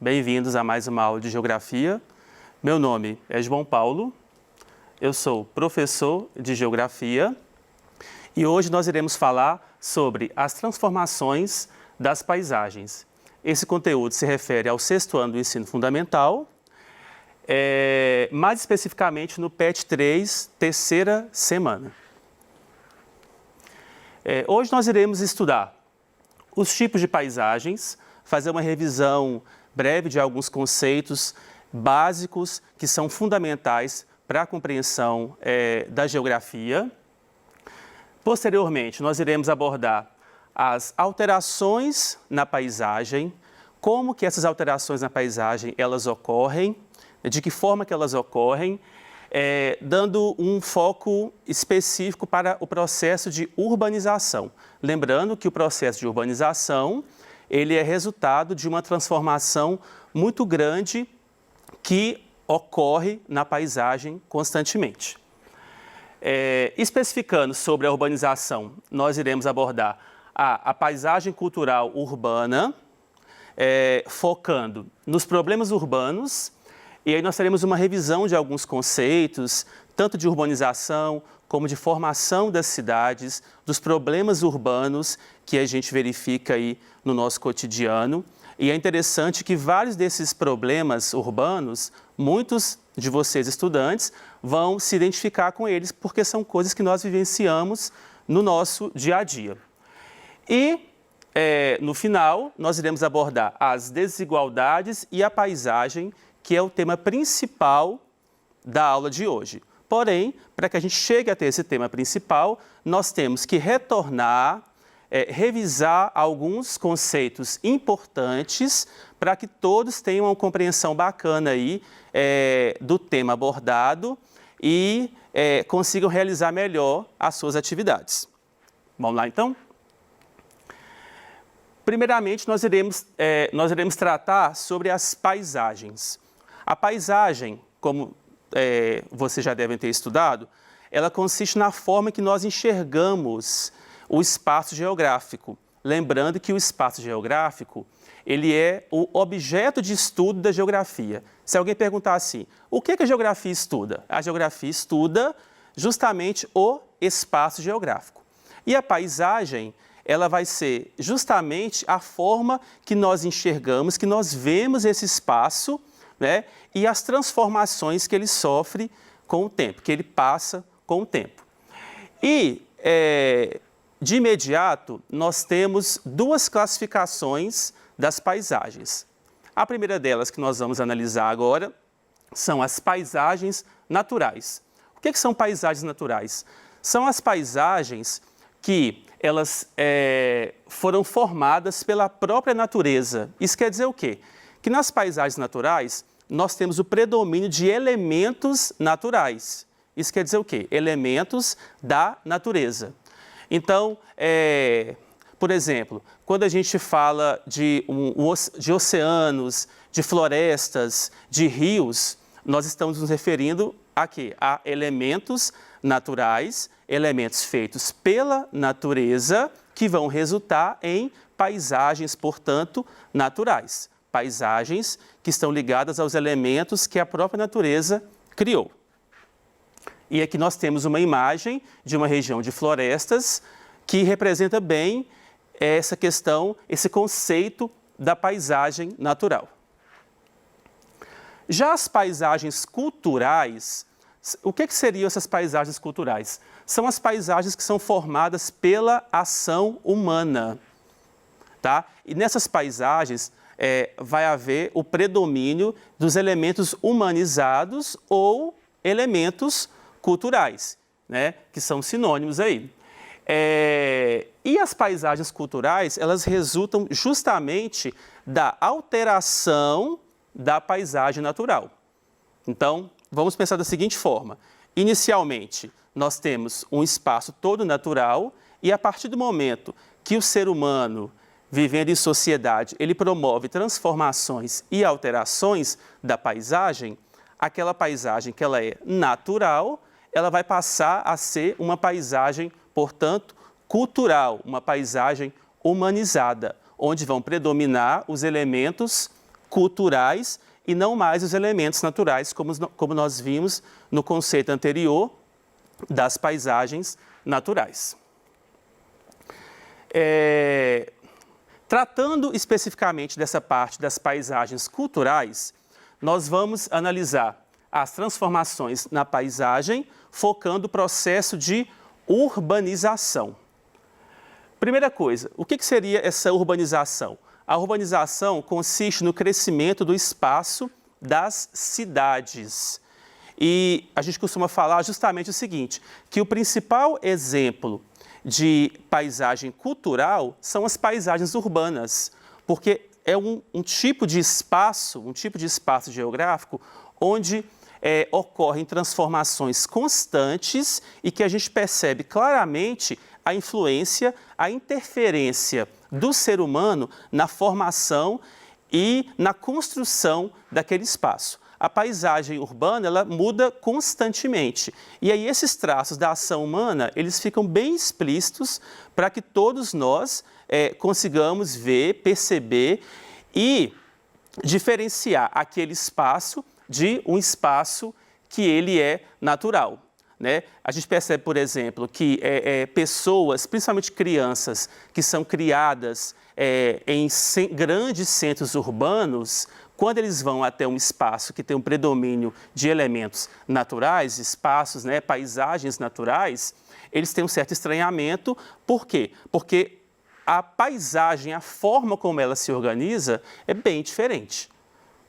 Bem-vindos a mais uma aula de Geografia. Meu nome é João Paulo, eu sou professor de Geografia e hoje nós iremos falar sobre as transformações das paisagens. Esse conteúdo se refere ao 6º ano do ensino fundamental, mais especificamente no PET 3, terceira semana. Hoje nós iremos estudar os tipos de paisagens, fazer uma revisão breve de alguns conceitos básicos que são fundamentais para a compreensão da geografia. Posteriormente, nós iremos abordar as alterações na paisagem, como que essas alterações na paisagem elas ocorrem, de que forma que elas ocorrem, dando um foco específico para o processo de urbanização. Lembrando que o processo de urbanização ele é resultado de uma transformação muito grande que ocorre na paisagem constantemente. Especificando sobre a urbanização, nós iremos abordar a paisagem cultural urbana, focando nos problemas urbanos, e aí nós teremos uma revisão de alguns conceitos, tanto de urbanização como de formação das cidades, dos problemas urbanos que a gente verifica aí no nosso cotidiano. E é interessante que vários desses problemas urbanos, muitos de vocês estudantes, vão se identificar com eles porque são coisas que nós vivenciamos no nosso dia a dia. E, no final, nós iremos abordar as desigualdades e a paisagem, que é o tema principal da aula de hoje. Porém, para que a gente chegue a ter esse tema principal, nós temos que retornar, revisar alguns conceitos importantes para que todos tenham uma compreensão bacana aí, do tema abordado e consigam realizar melhor as suas atividades. Vamos lá, então? Primeiramente, nós iremos tratar sobre as paisagens. A paisagem, como vocês já devem ter estudado, ela consiste na forma que nós enxergamos o espaço geográfico. Lembrando que o espaço geográfico, ele é o objeto de estudo da geografia. Se alguém perguntar assim, o que a geografia estuda? A geografia estuda justamente o espaço geográfico. E a paisagem, ela vai ser justamente a forma que nós enxergamos, que nós vemos esse espaço, né, e as transformações que ele sofre com o tempo, que ele passa com o tempo. E, de imediato, nós temos duas classificações das paisagens. A primeira delas que nós vamos analisar agora são as paisagens naturais. O que são paisagens naturais? São as paisagens que elas foram formadas pela própria natureza. Isso quer dizer o quê? Que nas paisagens naturais nós temos o predomínio de elementos naturais. Isso quer dizer o quê? Elementos da natureza. Então, por exemplo, quando a gente fala de oceanos, de florestas, de rios, nós estamos nos referindo a quê? A elementos naturais, elementos feitos pela natureza, que vão resultar em paisagens, portanto, naturais. Paisagens que estão ligadas aos elementos que a própria natureza criou. E aqui nós temos uma imagem de uma região de florestas que representa bem essa questão, esse conceito da paisagem natural. Já as paisagens culturais, o que seriam essas paisagens culturais? São as paisagens que são formadas pela ação humana, tá? E nessas paisagens vai haver o predomínio dos elementos humanizados ou elementos culturais, né? Que são sinônimos aí. E as paisagens culturais, elas resultam justamente da alteração da paisagem natural. Então, vamos pensar da seguinte forma. Inicialmente, nós temos um espaço todo natural e a partir do momento que o ser humano, vivendo em sociedade, ele promove transformações e alterações da paisagem, aquela paisagem que ela é natural, ela vai passar a ser uma paisagem, portanto, cultural, uma paisagem humanizada, onde vão predominar os elementos culturais e não mais os elementos naturais, como nós vimos no conceito anterior das paisagens naturais. Tratando especificamente dessa parte das paisagens culturais, nós vamos analisar as transformações na paisagem, focando o processo de urbanização. Primeira coisa, o que seria essa urbanização? A urbanização consiste no crescimento do espaço das cidades. E a gente costuma falar justamente o seguinte, que o principal exemplo de paisagem cultural são as paisagens urbanas, porque é um tipo de espaço geográfico onde ocorrem transformações constantes e que a gente percebe claramente a influência, a interferência do ser humano na formação e na construção daquele espaço. A paisagem urbana, ela muda constantemente. E aí esses traços da ação humana, eles ficam bem explícitos para que todos nós consigamos ver, perceber e diferenciar aquele espaço de um espaço que ele é natural. Né? A gente percebe, por exemplo, que pessoas, principalmente crianças, que são criadas em grandes centros urbanos, quando eles vão até um espaço que tem um predomínio de elementos naturais, espaços, paisagens naturais, eles têm um certo estranhamento. Por quê? Porque a paisagem, a forma como ela se organiza é bem diferente,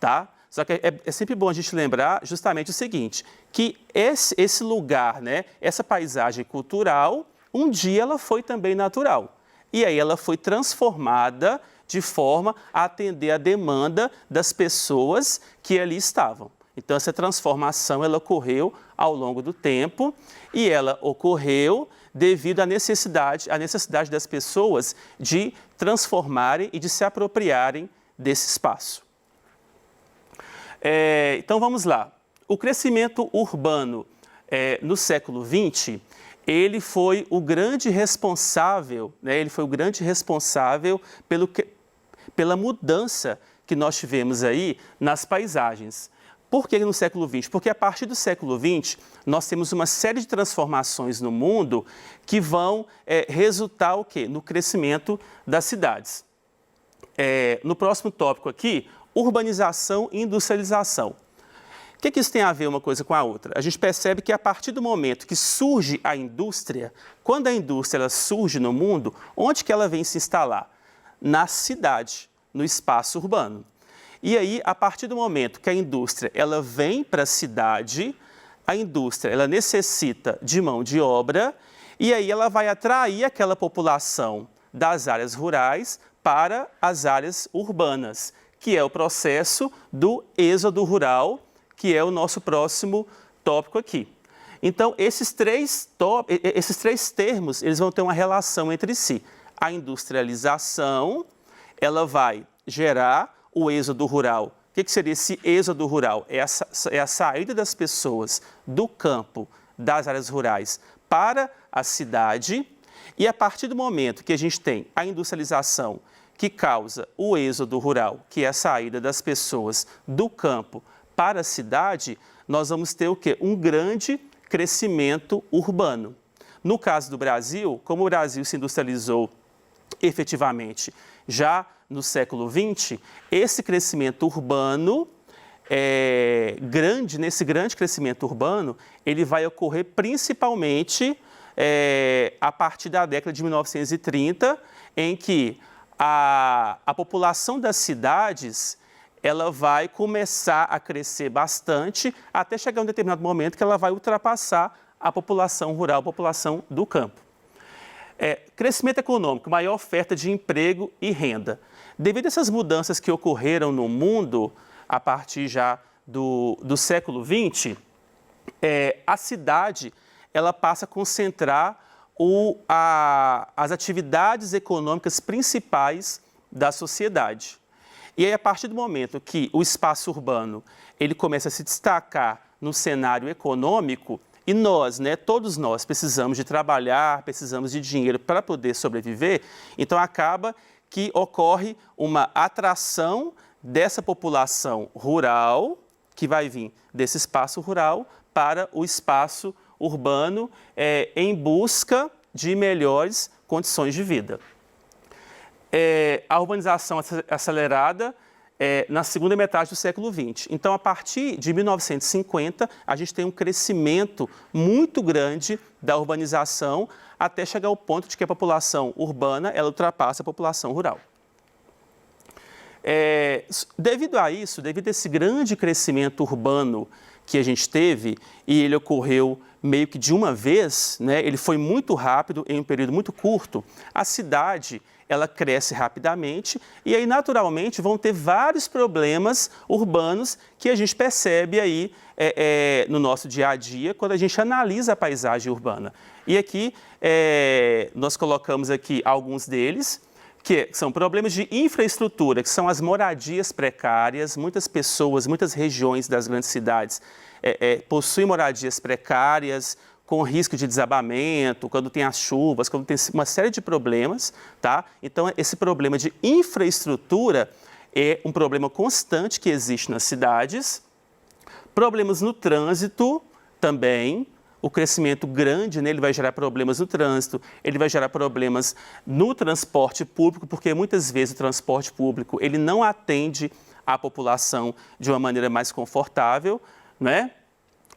tá? Só que é sempre bom a gente lembrar justamente o seguinte, que esse lugar, essa paisagem cultural, um dia ela foi também natural. E aí ela foi transformada de forma a atender a demanda das pessoas que ali estavam. Então essa transformação ela ocorreu ao longo do tempo e ela ocorreu devido à necessidade das pessoas de transformarem e de se apropriarem desse espaço. Então vamos lá. O crescimento urbano no século XX, ele foi o grande responsável, pela mudança que nós tivemos aí nas paisagens. Por que no século XX? Porque a partir do século XX, nós temos uma série de transformações no mundo que vão resultar o quê? No crescimento das cidades. No próximo tópico aqui, urbanização e industrialização. O que isso tem a ver uma coisa com a outra? A gente percebe que a partir do momento que surge a indústria, quando a indústria ela surge no mundo, onde que ela vem se instalar? Na cidade, no espaço urbano. E aí, a partir do momento que a indústria ela vem para a cidade, a indústria ela necessita de mão de obra e aí ela vai atrair aquela população das áreas rurais para as áreas urbanas, que é o processo do êxodo rural, que é o nosso próximo tópico aqui. Então, esses três termos, eles vão ter uma relação entre si. A industrialização, ela vai gerar o êxodo rural. O que seria esse êxodo rural? É a saída das pessoas do campo, das áreas rurais, para a cidade. E a partir do momento que a gente tem a industrialização, que causa o êxodo rural, que é a saída das pessoas do campo para a cidade, nós vamos ter o quê? Um grande crescimento urbano. No caso do Brasil, como o Brasil se industrializou efetivamente já no século XX, esse crescimento urbano, nesse grande crescimento urbano, ele vai ocorrer principalmente a partir da década de 1930, em que a população das cidades ela vai começar a crescer bastante até chegar um determinado momento que ela vai ultrapassar a população rural, a população do campo. Crescimento econômico, maior oferta de emprego e renda. Devido a essas mudanças que ocorreram no mundo a partir já do século XX, a cidade ela passa a concentrar as atividades econômicas principais da sociedade. E aí, a partir do momento que o espaço urbano ele começa a se destacar no cenário econômico, e nós, todos nós precisamos de trabalhar, precisamos de dinheiro para poder sobreviver, então acaba que ocorre uma atração dessa população rural, que vai vir desse espaço rural para o espaço urbano em busca de melhores condições de vida. A urbanização acelerada na segunda metade do século XX. Então, a partir de 1950, a gente tem um crescimento muito grande da urbanização até chegar ao ponto de que a população urbana ela ultrapassa a população rural. Devido a isso, devido a esse grande crescimento urbano que a gente teve, e ele ocorreu meio que de uma vez, né, ele foi muito rápido, em um período muito curto, a cidade ela cresce rapidamente e aí naturalmente vão ter vários problemas urbanos que a gente percebe aí no nosso dia a dia quando a gente analisa a paisagem urbana. E aqui nós colocamos aqui alguns deles, que são problemas de infraestrutura, que são as moradias precárias. Muitas pessoas, muitas regiões das grandes cidades possuem moradias precárias, com risco de desabamento, quando tem as chuvas, quando tem uma série de problemas, tá? Então, esse problema de infraestrutura é um problema constante que existe nas cidades. Problemas no trânsito também. O crescimento grande, né, ele vai gerar problemas no trânsito, ele vai gerar problemas no transporte público, porque muitas vezes o transporte público ele não atende a população de uma maneira mais confortável, né?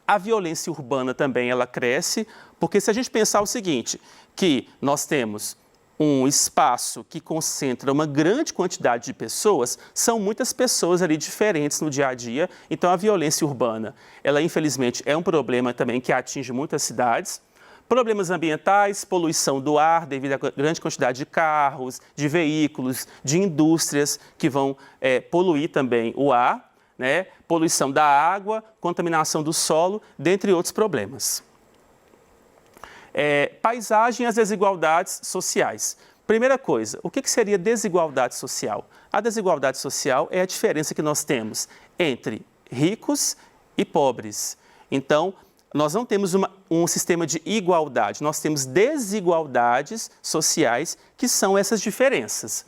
A violência urbana também ela cresce, porque se a gente pensar o seguinte, que nós temos um espaço que concentra uma grande quantidade de pessoas, são muitas pessoas ali diferentes no dia a dia, então a violência urbana, ela infelizmente é um problema também que atinge muitas cidades. Problemas ambientais, poluição do ar devido à grande quantidade de carros, de veículos, de indústrias que vão poluir também o ar, né? Poluição da água, contaminação do solo, dentre outros problemas. Paisagem e as desigualdades sociais. Primeira coisa, o que seria desigualdade social? A desigualdade social é a diferença que nós temos entre ricos e pobres. Então, nós não temos um sistema de igualdade, nós temos desigualdades sociais que são essas diferenças.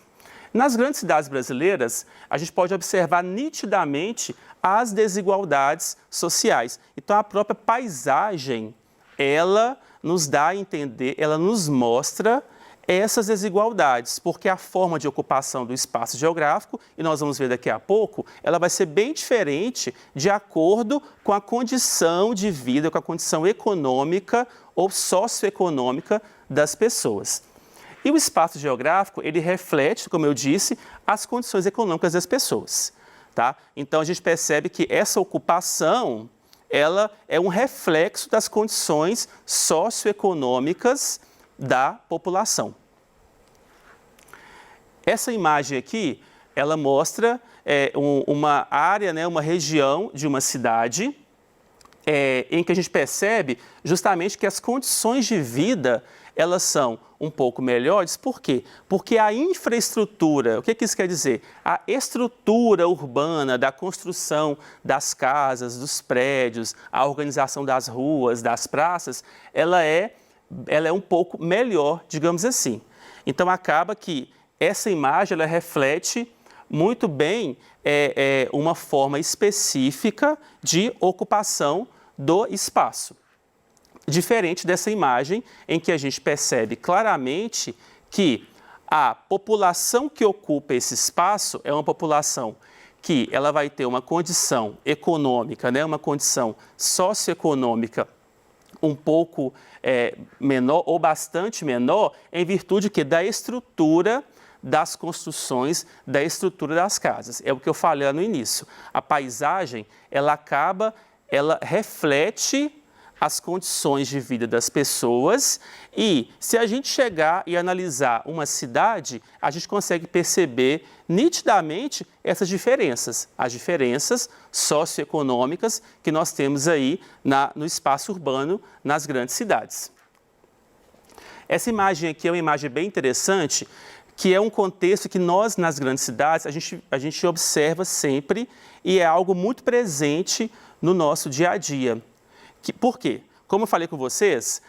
Nas grandes cidades brasileiras, a gente pode observar nitidamente as desigualdades sociais. Então, a própria paisagem, ela nos dá a entender, ela nos mostra essas desigualdades, porque a forma de ocupação do espaço geográfico, e nós vamos ver daqui a pouco, ela vai ser bem diferente de acordo com a condição de vida, com a condição econômica ou socioeconômica das pessoas. E o espaço geográfico, ele reflete, como eu disse, as condições econômicas das pessoas, tá? Então, a gente percebe que essa ocupação, ela é um reflexo das condições socioeconômicas da população. Essa imagem aqui, ela mostra uma área, né, uma região de uma cidade, em que a gente percebe justamente que as condições de vida, elas são um pouco melhores. Por quê? Porque a infraestrutura, o que isso quer dizer? A estrutura urbana da construção das casas, dos prédios, a organização das ruas, das praças, ela é um pouco melhor, digamos assim. Então, acaba que essa imagem ela reflete muito bem uma forma específica de ocupação do espaço. Diferente dessa imagem em que a gente percebe claramente que a população que ocupa esse espaço é uma população que ela vai ter uma condição econômica, né, uma condição socioeconômica um pouco menor ou bastante menor, em virtude da estrutura das construções, da estrutura das casas. É o que eu falei lá no início. A paisagem, ela reflete as condições de vida das pessoas e, se a gente chegar e analisar uma cidade, a gente consegue perceber nitidamente essas diferenças, as diferenças socioeconômicas que nós temos aí no espaço urbano nas grandes cidades. Essa imagem aqui é uma imagem bem interessante, que é um contexto que nós, nas grandes cidades, a gente observa sempre e é algo muito presente no nosso dia a dia. Por quê? Como eu falei com vocês,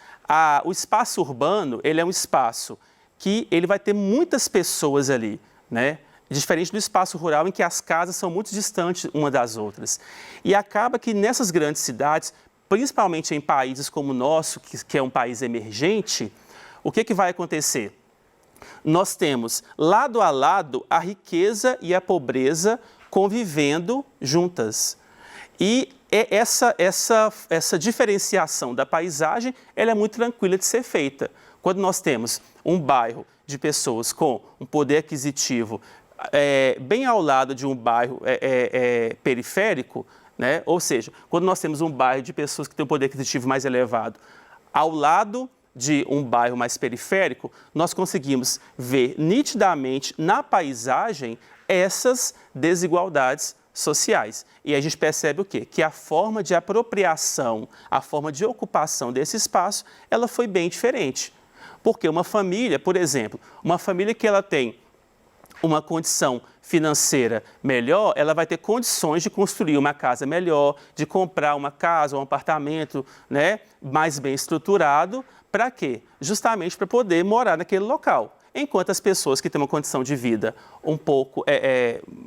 o espaço urbano, ele é um espaço que ele vai ter muitas pessoas ali, né? Diferente do espaço rural em que as casas são muito distantes uma das outras. E acaba que nessas grandes cidades, principalmente em países como o nosso, que é um país emergente, o que vai acontecer? Nós temos lado a lado a riqueza e a pobreza convivendo juntas. E essa diferenciação da paisagem, ela é muito tranquila de ser feita. Quando nós temos um bairro de pessoas com um poder aquisitivo bem ao lado de um bairro periférico, né? Ou seja, quando nós temos um bairro de pessoas que têm um poder aquisitivo mais elevado ao lado de um bairro mais periférico, nós conseguimos ver nitidamente na paisagem essas desigualdades sociais. E a gente percebe o quê? Que a forma de apropriação, a forma de ocupação desse espaço, ela foi bem diferente. Porque uma família, por exemplo, uma família que ela tem uma condição financeira melhor, ela vai ter condições de construir uma casa melhor, de comprar uma casa, um apartamento, né, mais bem estruturado. Para quê? Justamente para poder morar naquele local. Enquanto as pessoas que têm uma condição de vida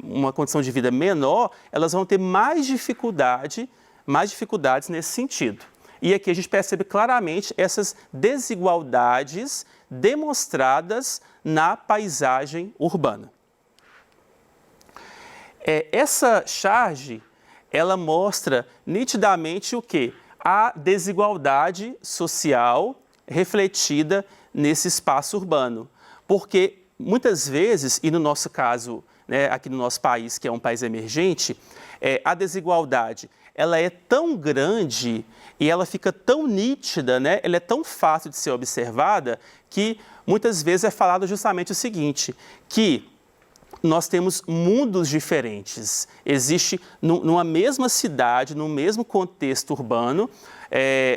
uma condição de vida menor, elas vão ter mais dificuldades nesse sentido. E aqui a gente percebe claramente essas desigualdades demonstradas na paisagem urbana. Essa charge, ela mostra nitidamente o quê? A desigualdade social refletida nesse espaço urbano. Porque muitas vezes, e no nosso caso, né, aqui no nosso país, que é um país emergente, a desigualdade ela é tão grande e ela fica tão nítida, né, ela é tão fácil de ser observada, que muitas vezes é falado justamente o seguinte, que nós temos mundos diferentes. Existe numa mesma cidade, no mesmo contexto urbano,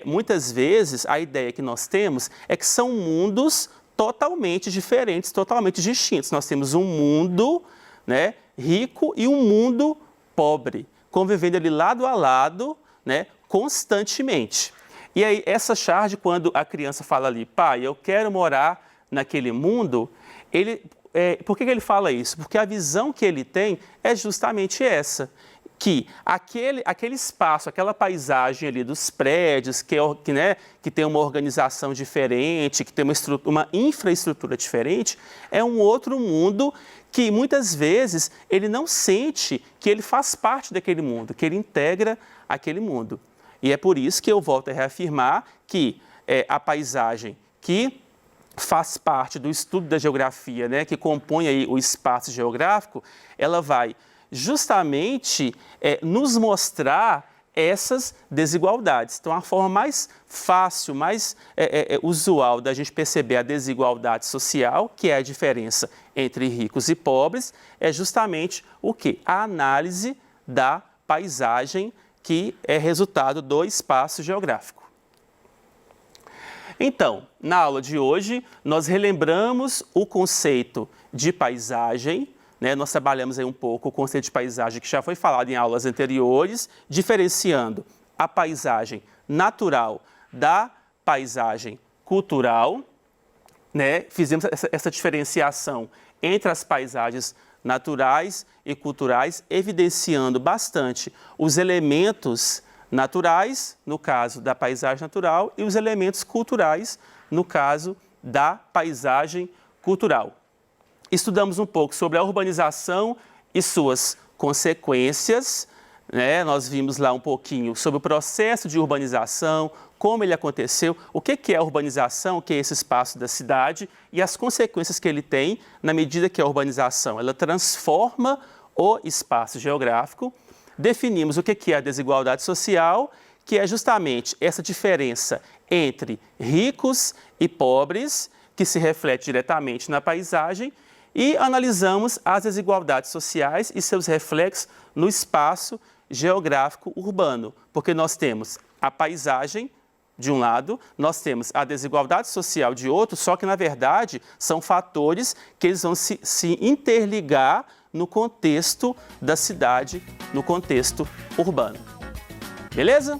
muitas vezes a ideia que nós temos é que são mundos totalmente diferentes, totalmente distintos. Nós temos um mundo, né, rico e um mundo pobre, convivendo ali lado a lado, né, constantemente. E aí essa charge, quando a criança fala ali, pai, eu quero morar naquele mundo, por que ele fala isso? Porque a visão que ele tem é justamente essa, que aquele espaço, aquela paisagem ali dos prédios, que tem uma organização diferente, que tem uma infraestrutura diferente, é um outro mundo que muitas vezes ele não sente que ele faz parte daquele mundo, que ele integra aquele mundo. E é por isso que eu volto a reafirmar que a paisagem que faz parte do estudo da geografia, né, que compõe aí o espaço geográfico, ela vai justamente nos mostrar essas desigualdades. Então, a forma mais fácil, mais usual da gente perceber a desigualdade social, que é a diferença entre ricos e pobres, é justamente o quê? A análise da paisagem, que é resultado do espaço geográfico. Então, na aula de hoje, nós relembramos o conceito de paisagem, né? Nós trabalhamos aí um pouco o conceito de paisagem que já foi falado em aulas anteriores, diferenciando a paisagem natural da paisagem cultural, né? Fizemos essa diferenciação entre as paisagens naturais e culturais, evidenciando bastante os elementos naturais, no caso da paisagem natural, e os elementos culturais, no caso da paisagem cultural. Estudamos um pouco sobre a urbanização e suas consequências, né? Nós vimos lá um pouquinho sobre o processo de urbanização, como ele aconteceu, o que é a urbanização, o que é esse espaço da cidade e as consequências que ele tem na medida que a urbanização ela transforma o espaço geográfico. Definimos o que é a desigualdade social, que é justamente essa diferença entre ricos e pobres, que se reflete diretamente na paisagem, e analisamos as desigualdades sociais e seus reflexos no espaço geográfico urbano, porque nós temos a paisagem de um lado, nós temos a desigualdade social de outro, só que, na verdade, são fatores que eles vão se interligar no contexto da cidade, no contexto urbano. Beleza?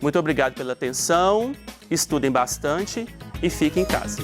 Muito obrigado pela atenção, estudem bastante e fiquem em casa.